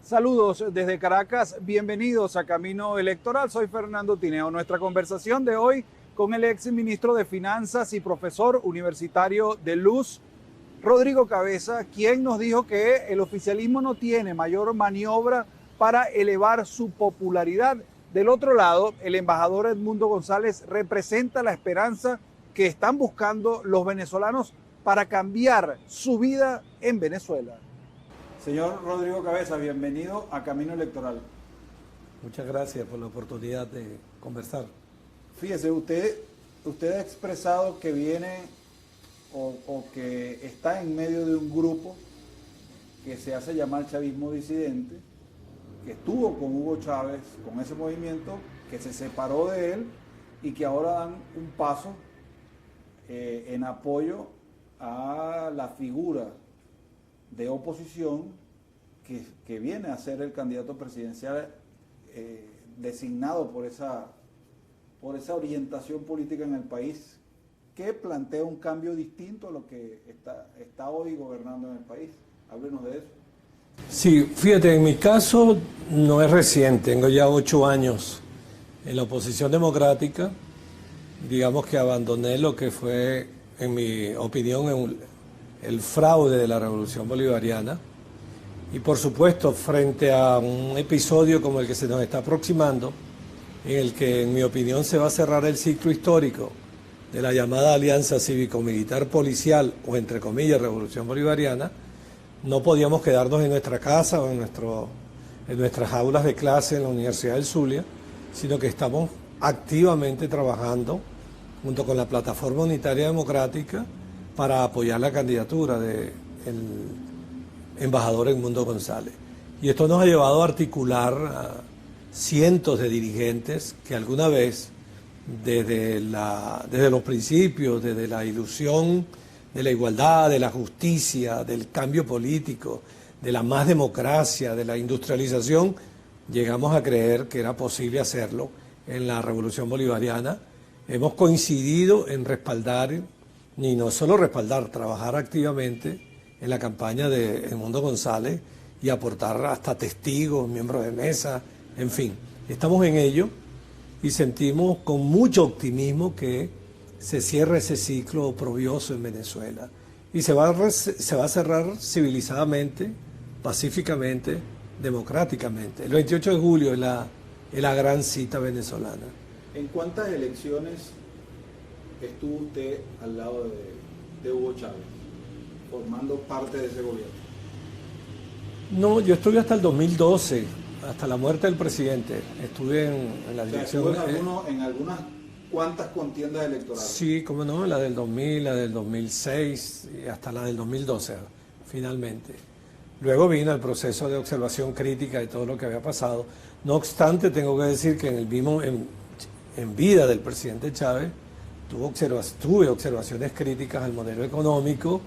Saludos desde Caracas, bienvenidos a Camino Electoral. Soy Fernando Tineo. Nuestra conversación de hoy con el ex ministro de Finanzas y profesor universitario de Luz, Rodrigo Cabeza, quien nos dijo que el oficialismo no tiene mayor maniobra para elevar su popularidad. Del otro lado, el embajador Edmundo González representa la esperanza que están buscando los venezolanos para cambiar su vida en Venezuela. Señor Rodrigo Cabeza, bienvenido a Camino Electoral. Muchas gracias por la oportunidad de conversar. Fíjese, usted ha expresado que viene o que está en medio de un grupo que se hace llamar chavismo disidente, que estuvo con Hugo Chávez, con ese movimiento, que se separó de él y que ahora dan un paso en apoyo a la figura de oposición que viene a ser el candidato presidencial designado por esa orientación política en el país, que plantea un cambio distinto a lo que está hoy gobernando en el país. Háblenos de eso. Sí, fíjate, en mi caso no es reciente, tengo ya 8 años en la oposición democrática. Digamos que abandoné lo que fue, en mi opinión, el fraude de la Revolución Bolivariana. Y por supuesto, frente a un episodio como el que se nos está aproximando, en el que, en mi opinión, se va a cerrar el ciclo histórico de la llamada Alianza Cívico-Militar Policial, o entre comillas, Revolución Bolivariana, no podíamos quedarnos en nuestra casa o en nuestras aulas de clase en la Universidad del Zulia, sino que estamos activamente trabajando junto con la Plataforma Unitaria Democrática para apoyar la candidatura del embajador Edmundo González. Y esto nos ha llevado a articular a cientos de dirigentes que alguna vez, desde los principios, desde la ilusión de la igualdad, de la justicia, del cambio político, de la más democracia, de la industrialización, llegamos a creer que era posible hacerlo en la Revolución Bolivariana. Hemos coincidido en respaldar, y no solo respaldar, trabajar activamente en la campaña de Edmundo González y aportar hasta testigos, miembros de mesa, en fin. Estamos en ello y sentimos con mucho optimismo que se cierre ese ciclo oprobioso en Venezuela y se va a cerrar civilizadamente, pacíficamente, democráticamente. El 28 de julio es la gran cita venezolana. ¿En cuántas elecciones estuvo usted al lado de Hugo Chávez, formando parte de ese gobierno? No, yo estuve hasta el 2012, hasta la muerte del presidente. Estuve en la dirección... en algunas cuantas contiendas electorales. Sí, cómo no, la del 2000, la del 2006 y hasta la del 2012, finalmente. Luego vino el proceso de observación crítica de todo lo que había pasado. No obstante, tengo que decir que en vida del presidente Chávez tuve observaciones críticas al modelo económico,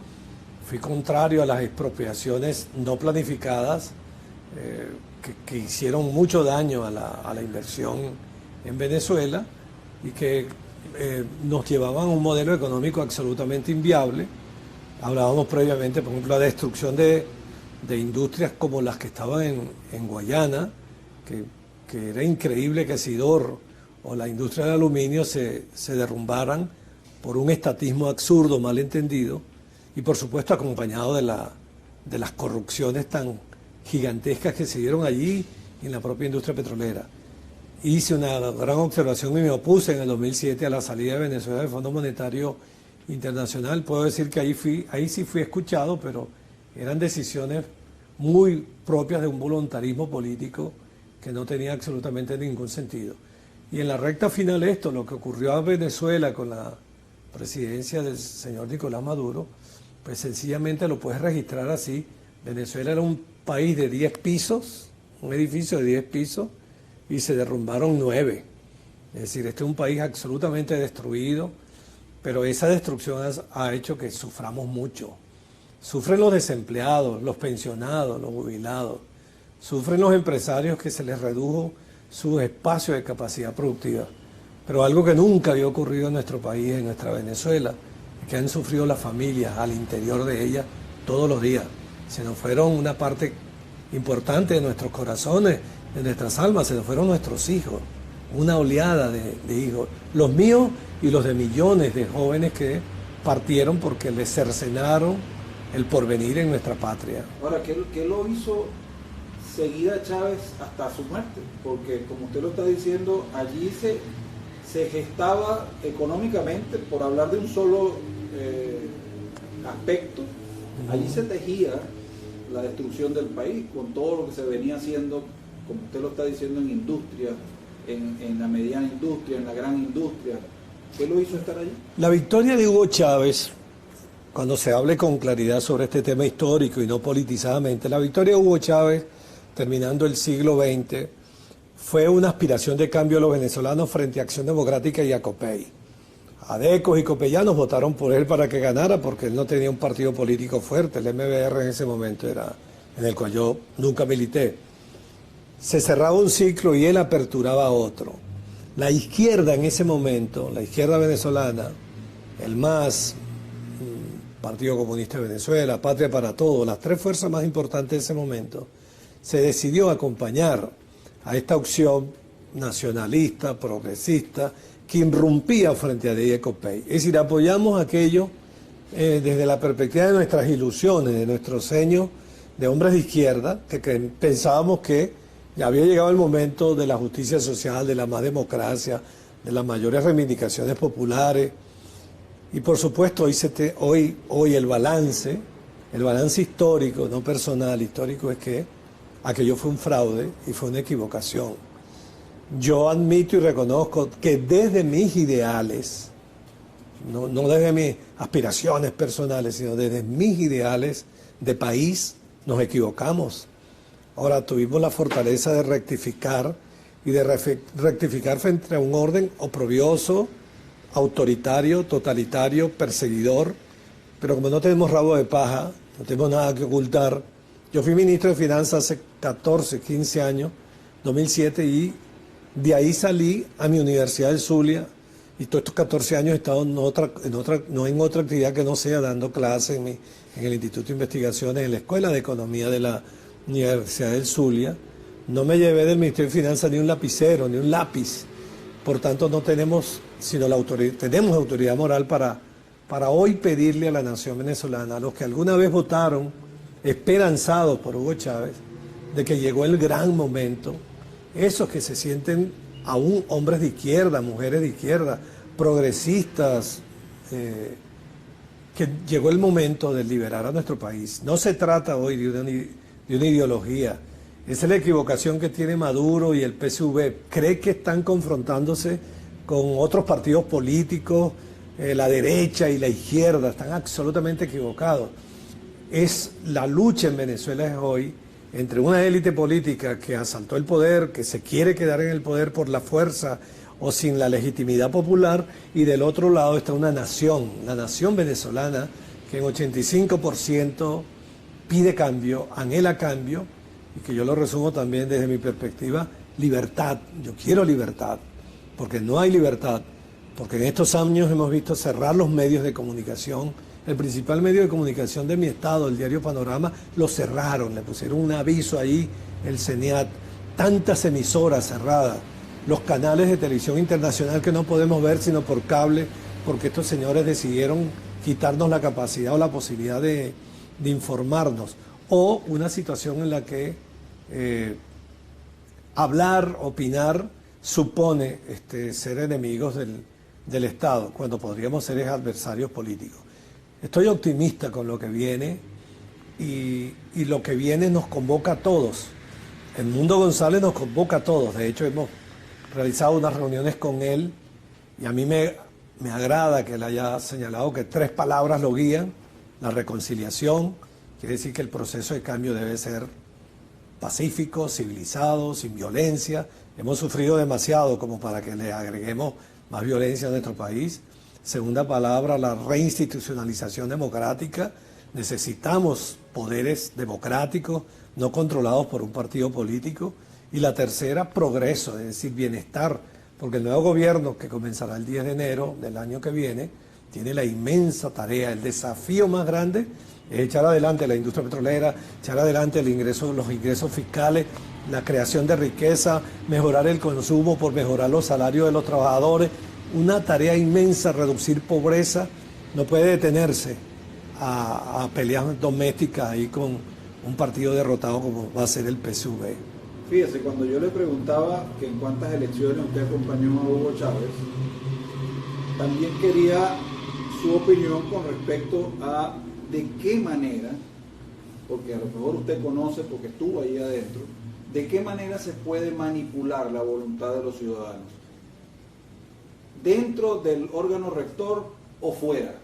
fui contrario a las expropiaciones no planificadas que hicieron mucho daño a la inversión en Venezuela y que nos llevaban a un modelo económico absolutamente inviable. Hablábamos previamente, por ejemplo, la destrucción de industrias como las que estaban en Guayana, que era increíble que Sidor o la industria del aluminio se derrumbaran por un estatismo absurdo, malentendido, y por supuesto acompañado de las corrupciones tan gigantescas que se dieron allí en la propia industria petrolera. Hice una gran observación y me opuse en el 2007 a la salida de Venezuela del Fondo Monetario Internacional. Puedo decir que ahí sí fui escuchado, pero eran decisiones muy propias de un voluntarismo político que no tenía absolutamente ningún sentido. Y en la recta final lo que ocurrió a Venezuela con la presidencia del señor Nicolás Maduro, pues sencillamente lo puedes registrar así. Venezuela era un país de 10 pisos, un edificio de 10 pisos, y se derrumbaron 9. Es decir, este es un país absolutamente destruido, pero esa destrucción ha hecho que suframos mucho. Sufren los desempleados, los pensionados, los jubilados, sufren los empresarios que se les redujo sus espacios de capacidad productiva. Pero algo que nunca había ocurrido en nuestro país, en nuestra Venezuela, es que han sufrido las familias al interior de ellas todos los días. Se nos fueron una parte importante de nuestros corazones, de nuestras almas, se nos fueron nuestros hijos, una oleada de hijos, los míos y los de millones de jóvenes que partieron porque les cercenaron el porvenir en nuestra patria. Ahora, ¿qué lo hizo seguir a Chávez hasta su muerte? Porque, como usted lo está diciendo, allí se gestaba económicamente, por hablar de un solo aspecto, allí se tejía la destrucción del país con todo lo que se venía haciendo, como usted lo está diciendo, en industria, en la mediana industria, en la gran industria. ¿Qué lo hizo estar allí? La victoria de Hugo Chávez, cuando se hable con claridad sobre este tema histórico y no politizadamente, la victoria de Hugo Chávez, terminando el siglo XX, fue una aspiración de cambio de los venezolanos frente a Acción Democrática y a Copey. Adecos y copellanos votaron por él para que ganara porque él no tenía un partido político fuerte. El MBR en ese momento era en el cual yo nunca milité. Se cerraba un ciclo y él aperturaba otro. La izquierda en ese momento, la izquierda venezolana, el MAS, Partido Comunista de Venezuela, Patria para Todos, las tres fuerzas más importantes de ese momento, se decidió a acompañar a esta opción nacionalista, progresista, que irrumpía frente a Diego Copey. Es decir, apoyamos aquello desde la perspectiva de nuestras ilusiones, de nuestros sueños de hombres de izquierda, que pensábamos que ya había llegado el momento de la justicia social, de la más democracia, de las mayores reivindicaciones populares. Y por supuesto, hoy el balance histórico, no personal, histórico, es que aquello fue un fraude y fue una equivocación. Yo admito y reconozco que desde mis ideales, no desde mis aspiraciones personales, sino desde mis ideales de país, nos equivocamos. Ahora tuvimos la fortaleza de rectificar y de rectificar frente a un orden oprobioso, autoritario, totalitario, perseguidor, pero como no tenemos rabo de paja, no tenemos nada que ocultar. Yo fui ministro de Finanzas hace 14, 15 años, 2007, y de ahí salí a mi Universidad del Zulia, y todos estos 14 años he estado no en otra actividad que no sea dando clases en el Instituto de Investigaciones, en la Escuela de Economía de la Universidad del Zulia. No me llevé del Ministerio de Finanzas ni un lapicero, ni un lápiz. Por tanto, no tenemos, sino tenemos autoridad moral para hoy pedirle a la nación venezolana, a los que alguna vez votaron esperanzados por Hugo Chávez, de que llegó el gran momento, esos que se sienten aún hombres de izquierda, mujeres de izquierda, progresistas, que llegó el momento de liberar a nuestro país. No se trata hoy de una ideología. Esa es la equivocación que tiene Maduro y el PSV. Cree que están confrontándose con otros partidos políticos, la derecha y la izquierda. Están absolutamente equivocados. La lucha en Venezuela es hoy entre una élite política que asaltó el poder, que se quiere quedar en el poder por la fuerza o sin la legitimidad popular, y del otro lado está una nación, la nación venezolana, que en 85% pide cambio, anhela cambio, y que yo lo resumo también desde mi perspectiva, libertad. Yo quiero libertad, porque no hay libertad, porque en estos años hemos visto cerrar los medios de comunicación. El principal medio de comunicación de mi estado, el diario Panorama, lo cerraron, le pusieron un aviso ahí, el CENIAT, tantas emisoras cerradas, los canales de televisión internacional que no podemos ver sino por cable, porque estos señores decidieron quitarnos la capacidad o la posibilidad de informarnos, o una situación en la que hablar, opinar, supone ser enemigos del Estado, cuando podríamos ser adversarios políticos. Estoy optimista con lo que viene, y lo que viene nos convoca a todos. El Mundo González nos convoca a todos. De hecho, hemos realizado unas reuniones con él, y a mí me agrada que él haya señalado que 3 palabras lo guían: la reconciliación, quiere decir que el proceso de cambio debe ser pacífico, civilizado, sin violencia. Hemos sufrido demasiado como para que le agreguemos más violencia a nuestro país. Segunda palabra, la reinstitucionalización democrática. Necesitamos poderes democráticos, no controlados por un partido político. Y la tercera, progreso, es decir, bienestar, porque el nuevo gobierno, que comenzará el 10 de enero del año que viene, tiene la inmensa tarea, el desafío más grande es echar adelante la industria petrolera, echar adelante los ingresos fiscales, la creación de riqueza, mejorar el consumo por mejorar los salarios de los trabajadores, una tarea inmensa, reducir pobreza, no puede detenerse a peleas domésticas ahí con un partido derrotado como va a ser el PSV. Fíjese, cuando yo le preguntaba que en cuántas elecciones usted acompañó a Hugo Chávez, también quería su opinión con respecto a de qué manera, porque a lo mejor usted conoce porque estuvo ahí adentro, de qué manera se puede manipular la voluntad de los ciudadanos, dentro del órgano rector o fuera,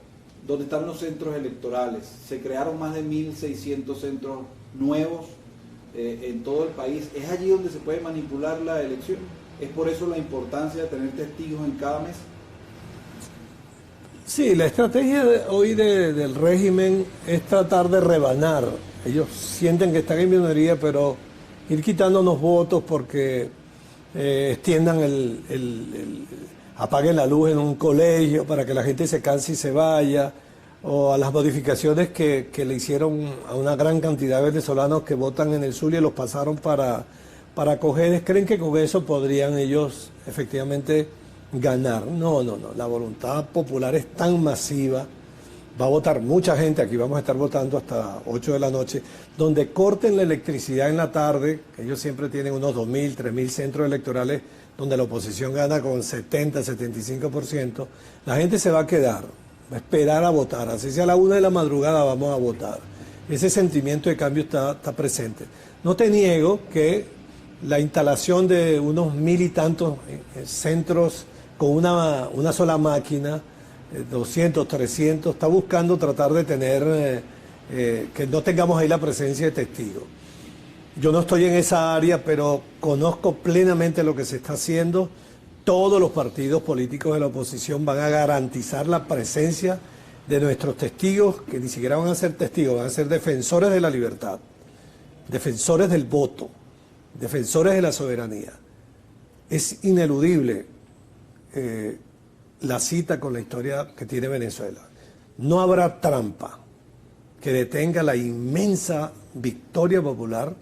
donde están los centros electorales. Se crearon más de 1.600 centros nuevos en todo el país. ¿Es allí donde se puede manipular la elección? ¿Es por eso la importancia de tener testigos en cada mesa? Sí, la estrategia hoy del régimen es tratar de rebanar. Ellos sienten que están en minoría, pero ir quitándonos votos porque extiendan apaguen la luz en un colegio para que la gente se canse y se vaya, o a las modificaciones que le hicieron a una gran cantidad de venezolanos que votan en el Zulia y los pasaron para Cojedes. ¿Creen que con eso podrían ellos efectivamente ganar? No, la voluntad popular es tan masiva, va a votar mucha gente, aquí vamos a estar votando hasta 8 de la noche, donde corten la electricidad en la tarde, que ellos siempre tienen unos 2.000, 3.000 centros electorales donde la oposición gana con 70, 75%, la gente se va a quedar, va a esperar a votar, así sea a la 1 de la madrugada vamos a votar. Ese sentimiento de cambio está presente. No te niego que la instalación de unos 1.000 y tantos centros con una sola máquina, 200, 300, está buscando tratar de tener, que no tengamos ahí la presencia de testigos. Yo no estoy en esa área, pero conozco plenamente lo que se está haciendo. Todos los partidos políticos de la oposición van a garantizar la presencia de nuestros testigos, que ni siquiera van a ser testigos, van a ser defensores de la libertad, defensores del voto, defensores de la soberanía. Es ineludible la cita con la historia que tiene Venezuela. No habrá trampa que detenga la inmensa victoria popular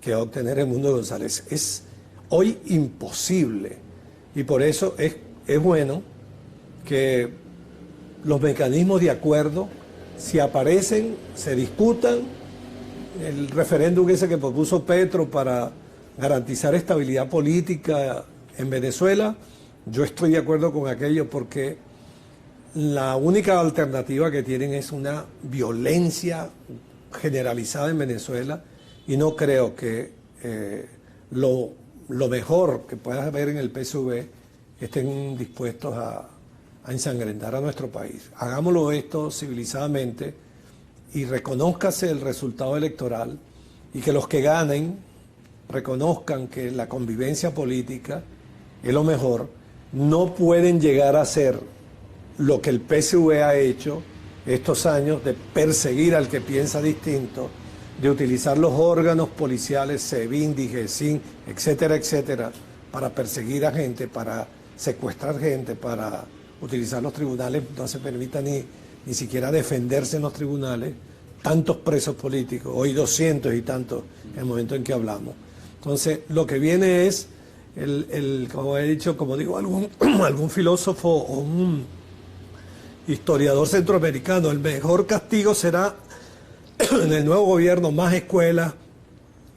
que va a obtener Edmundo González. Es hoy imposible, y por eso es bueno que los mecanismos de acuerdo, si aparecen, se discutan. El referéndum ese que propuso Petro para garantizar estabilidad política en Venezuela, yo estoy de acuerdo con aquello, porque la única alternativa que tienen es una violencia generalizada en Venezuela, y no creo que lo mejor que pueda haber en el PSV estén dispuestos a ensangrentar a nuestro país. Hagámoslo esto civilizadamente y reconózcase el resultado electoral, y que los que ganen reconozcan que la convivencia política es lo mejor. No pueden llegar a hacer lo que el PSV ha hecho estos años, de perseguir al que piensa distinto, de utilizar los órganos policiales, SEBIN, DIGESIN, etcétera, etcétera, para perseguir a gente, para secuestrar gente, para utilizar los tribunales. No se permita ni siquiera defenderse en los tribunales. Tantos presos políticos, hoy 200 y tantos en el momento en que hablamos. Entonces, lo que viene es, como he dicho, como digo, algún filósofo o un historiador centroamericano, el mejor castigo será en el nuevo gobierno más escuelas,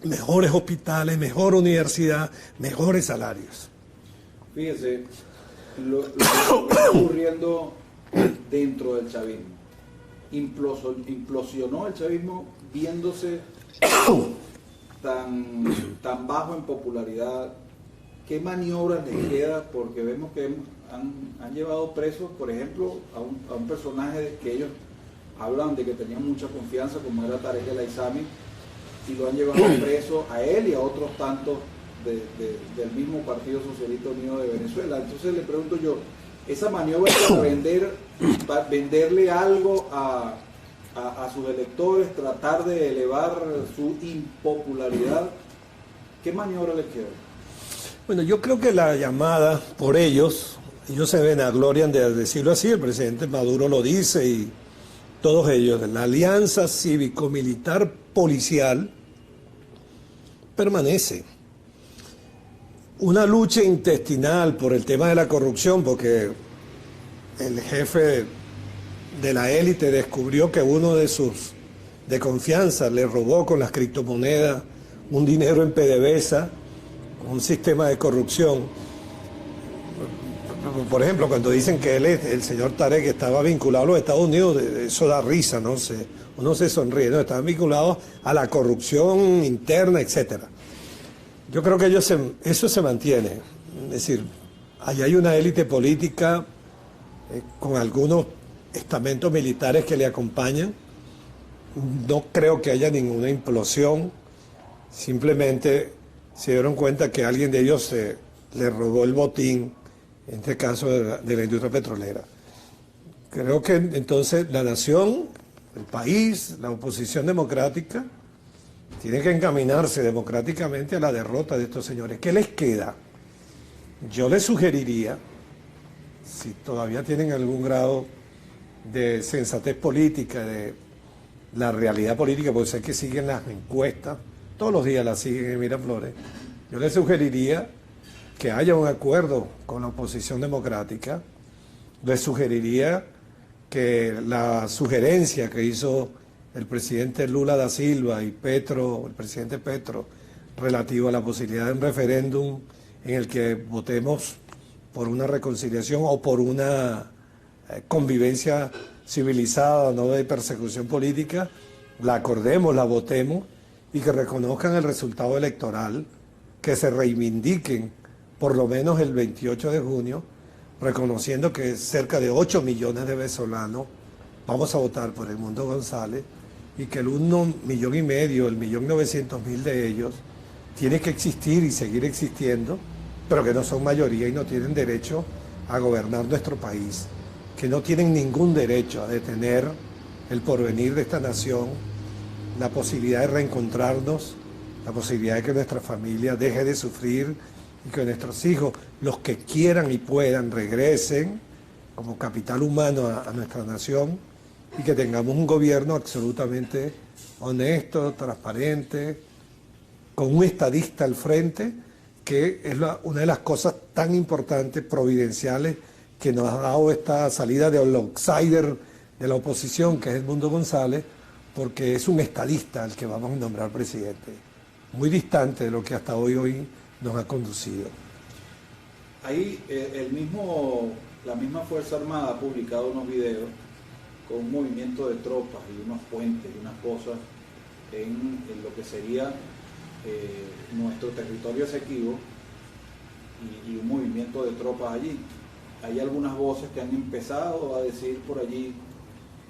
mejores hospitales, mejor universidad, mejores salarios. Fíjese, lo que está ocurriendo dentro del chavismo. Implosionó el chavismo viéndose tan bajo en popularidad. ¿Qué maniobras les queda? Porque vemos que han llevado presos, por ejemplo, a un personaje que ellos hablan de que tenían mucha confianza, como era Tarek El Aizami, y lo han llevado preso a él y a otros tantos del mismo Partido Socialista Unido de Venezuela. Entonces le pregunto yo, esa maniobra para venderle algo a sus electores, tratar de elevar su impopularidad, ¿qué maniobra les queda? Bueno, yo creo que la llamada por ellos se ven a gloria de decirlo así, el presidente Maduro lo dice, y todos ellos, de la alianza cívico-militar policial, permanece. Una lucha intestinal por el tema de la corrupción, porque el jefe de la élite descubrió que uno de sus de confianza le robó con las criptomonedas un dinero en PDVSA, un sistema de corrupción. Por ejemplo, cuando dicen que él, el señor Tarek, estaba vinculado a los Estados Unidos, eso da risa, ¿no? Uno se sonríe, ¿no? Estaban vinculados a la corrupción interna, etcétera. Yo creo que eso se mantiene. Es decir, ahí hay una élite política con algunos estamentos militares que le acompañan. No creo que haya ninguna implosión. Simplemente se dieron cuenta que alguien de ellos le robó el botín, en este caso de la industria petrolera. Creo que entonces la nación, el país, la oposición democrática, tiene que encaminarse democráticamente a la derrota de estos señores. ¿Qué les queda? Yo les sugeriría, si todavía tienen algún grado de sensatez política, de la realidad política, porque sé que siguen las encuestas, todos los días las siguen en Miraflores, yo les sugeriría que haya un acuerdo con la oposición democrática. Les sugeriría que la sugerencia que hizo el presidente Lula da Silva y Petro, el presidente Petro, relativo a la posibilidad de un referéndum en el que votemos por una reconciliación o por una convivencia civilizada, no de persecución política, la acordemos, la votemos y que reconozcan el resultado electoral, que se reivindiquen por lo menos el 28 de junio, reconociendo que cerca de 8 millones de venezolanos vamos a votar por Edmundo González y que el 1,5 millones, el 1.900.000 de ellos, tiene que existir y seguir existiendo, pero que no son mayoría y no tienen derecho a gobernar nuestro país, que no tienen ningún derecho a detener el porvenir de esta nación, la posibilidad de reencontrarnos, la posibilidad de que nuestra familia deje de sufrir y que nuestros hijos, los que quieran y puedan, regresen como capital humano a nuestra nación y que tengamos un gobierno absolutamente honesto, transparente, con un estadista al frente, que es una de las cosas tan importantes, providenciales, que nos ha dado esta salida del outsider de la oposición, que es Edmundo González, porque es un estadista el que vamos a nombrar presidente, muy distante de lo que hasta hoy nos ha conducido. Ahí la misma Fuerza Armada ha publicado unos videos con un movimiento de tropas y unos puentes y unas cosas en lo que sería nuestro territorio Esequibo y un movimiento de tropas allí. Hay algunas voces que han empezado a decir por allí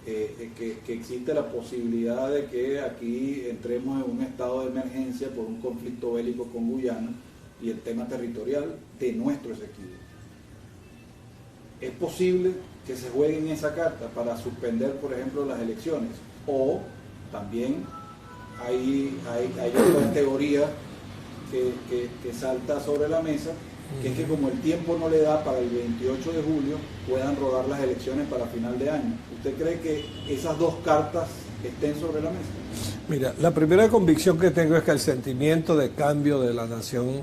que existe la posibilidad de que aquí entremos en un estado de emergencia por un conflicto bélico con Guyana y el tema territorial de nuestro Esequibo. ¿Es posible que se juegue en esa carta para suspender, por ejemplo, las elecciones? O también hay otra teoría que salta sobre la mesa, que es que como el tiempo no le da para el 28 de julio, puedan rodar las elecciones para final de año. ¿Usted cree que esas dos cartas estén sobre la mesa? Mira, la primera convicción que tengo es que el sentimiento de cambio de la nación,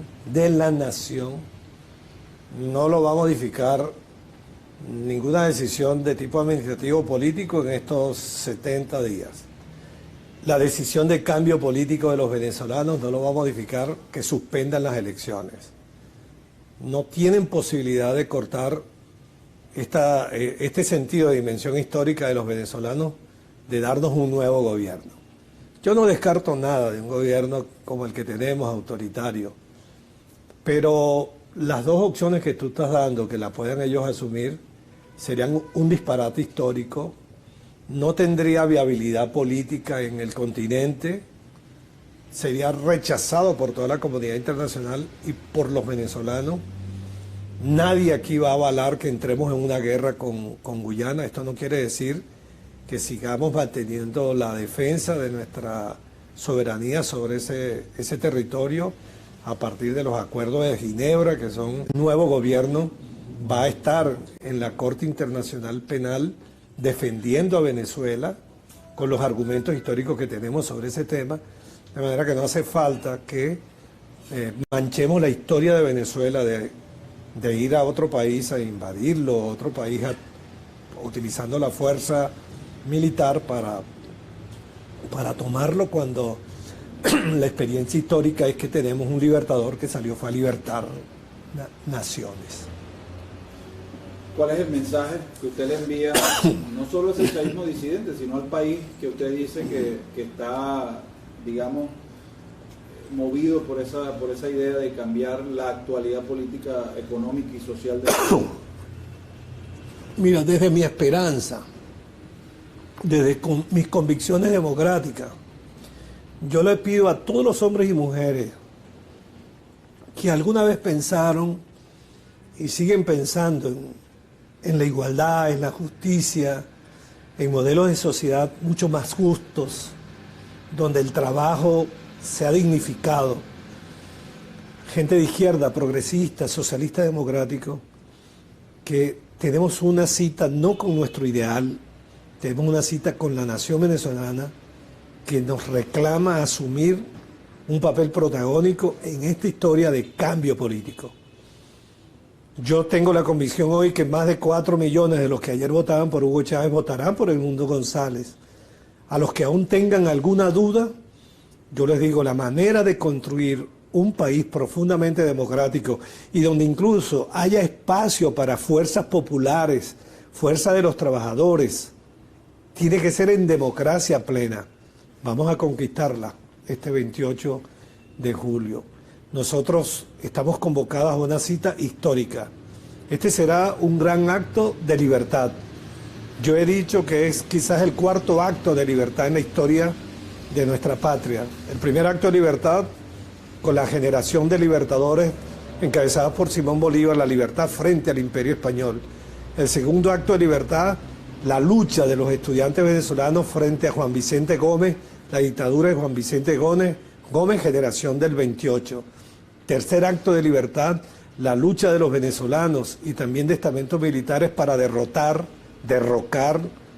no lo va a modificar ninguna decisión de tipo administrativo o político en estos 70 días. La decisión de cambio político de los venezolanos no lo va a modificar que suspendan las elecciones. No tienen posibilidad de cortar este sentido de dimensión histórica de los venezolanos de darnos un nuevo gobierno. Yo no descarto nada de un gobierno como el que tenemos, autoritario, pero las dos opciones que tú estás dando, que la puedan ellos asumir, serían un disparate histórico, no tendría viabilidad política en el continente, sería rechazado por toda la comunidad internacional y por los venezolanos. Nadie aquí va a avalar que entremos en una guerra con Guyana. Esto no quiere decir que sigamos manteniendo la defensa de nuestra soberanía sobre ese territorio a partir de los acuerdos de Ginebra, que son un nuevo gobierno, va a estar en la Corte Internacional Penal defendiendo a Venezuela con los argumentos históricos que tenemos sobre ese tema, de manera que no hace falta que manchemos la historia de Venezuela de ir a otro país a invadirlo, otro país utilizando la fuerza militar para tomarlo, cuando la experiencia histórica es que tenemos un libertador que fue a libertar naciones. ¿Cuál es el mensaje que usted le envía, no solo a ese chavismo disidente, sino al país que usted dice que está, digamos, movido por esa idea de cambiar la actualidad política, económica y social del país? Mira, desde mi esperanza, desde mis convicciones democráticas, yo le pido a todos los hombres y mujeres que alguna vez pensaron y siguen pensando en la igualdad, en la justicia, en modelos de sociedad mucho más justos, donde el trabajo se ha dignificado. Gente de izquierda, progresista, socialista, democrático, que tenemos una cita no con nuestro ideal, tenemos una cita con la nación venezolana que nos reclama asumir un papel protagónico en esta historia de cambio político. Yo tengo la convicción hoy que más de 4 millones de los que ayer votaban por Hugo Chávez votarán por Edmundo González. A los que aún tengan alguna duda, yo les digo, la manera de construir un país profundamente democrático y donde incluso haya espacio para fuerzas populares, fuerza de los trabajadores, tiene que ser en democracia plena. Vamos a conquistarla este 28 de julio. Nosotros estamos convocados a una cita histórica. Este será un gran acto de libertad. Yo he dicho que es quizás el 4.º acto de libertad en la historia de nuestra patria. El primer acto de libertad con la generación de libertadores encabezada por Simón Bolívar, la libertad frente al Imperio Español. El segundo acto de libertad, la lucha de los estudiantes venezolanos frente a Juan Vicente Gómez, la dictadura de Juan Vicente Gómez, generación del 28. Tercer acto de libertad, la lucha de los venezolanos y también de estamentos militares para derrocar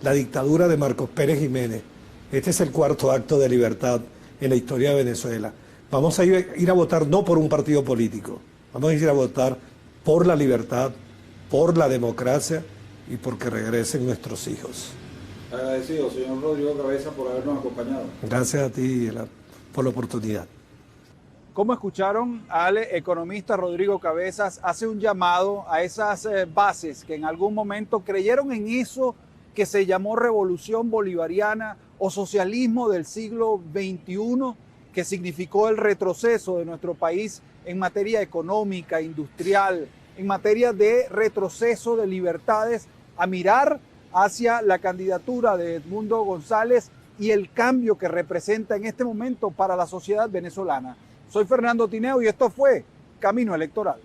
la dictadura de Marcos Pérez Jiménez. Este es el 4.º acto de libertad en la historia de Venezuela. Vamos a ir a votar no por un partido político, vamos a ir a votar por la libertad, por la democracia y porque regresen nuestros hijos. Agradecido, señor Rodrigo Cabeza, por habernos acompañado. Gracias a ti por la oportunidad. Como escucharon, al economista Rodrigo Cabezas hace un llamado a esas bases que en algún momento creyeron en eso que se llamó revolución bolivariana o socialismo del siglo XXI, que significó el retroceso de nuestro país en materia económica, industrial, en materia de retroceso de libertades, a mirar hacia la candidatura de Edmundo González y el cambio que representa en este momento para la sociedad venezolana. Soy Fernando Tineo y esto fue Camino Electoral.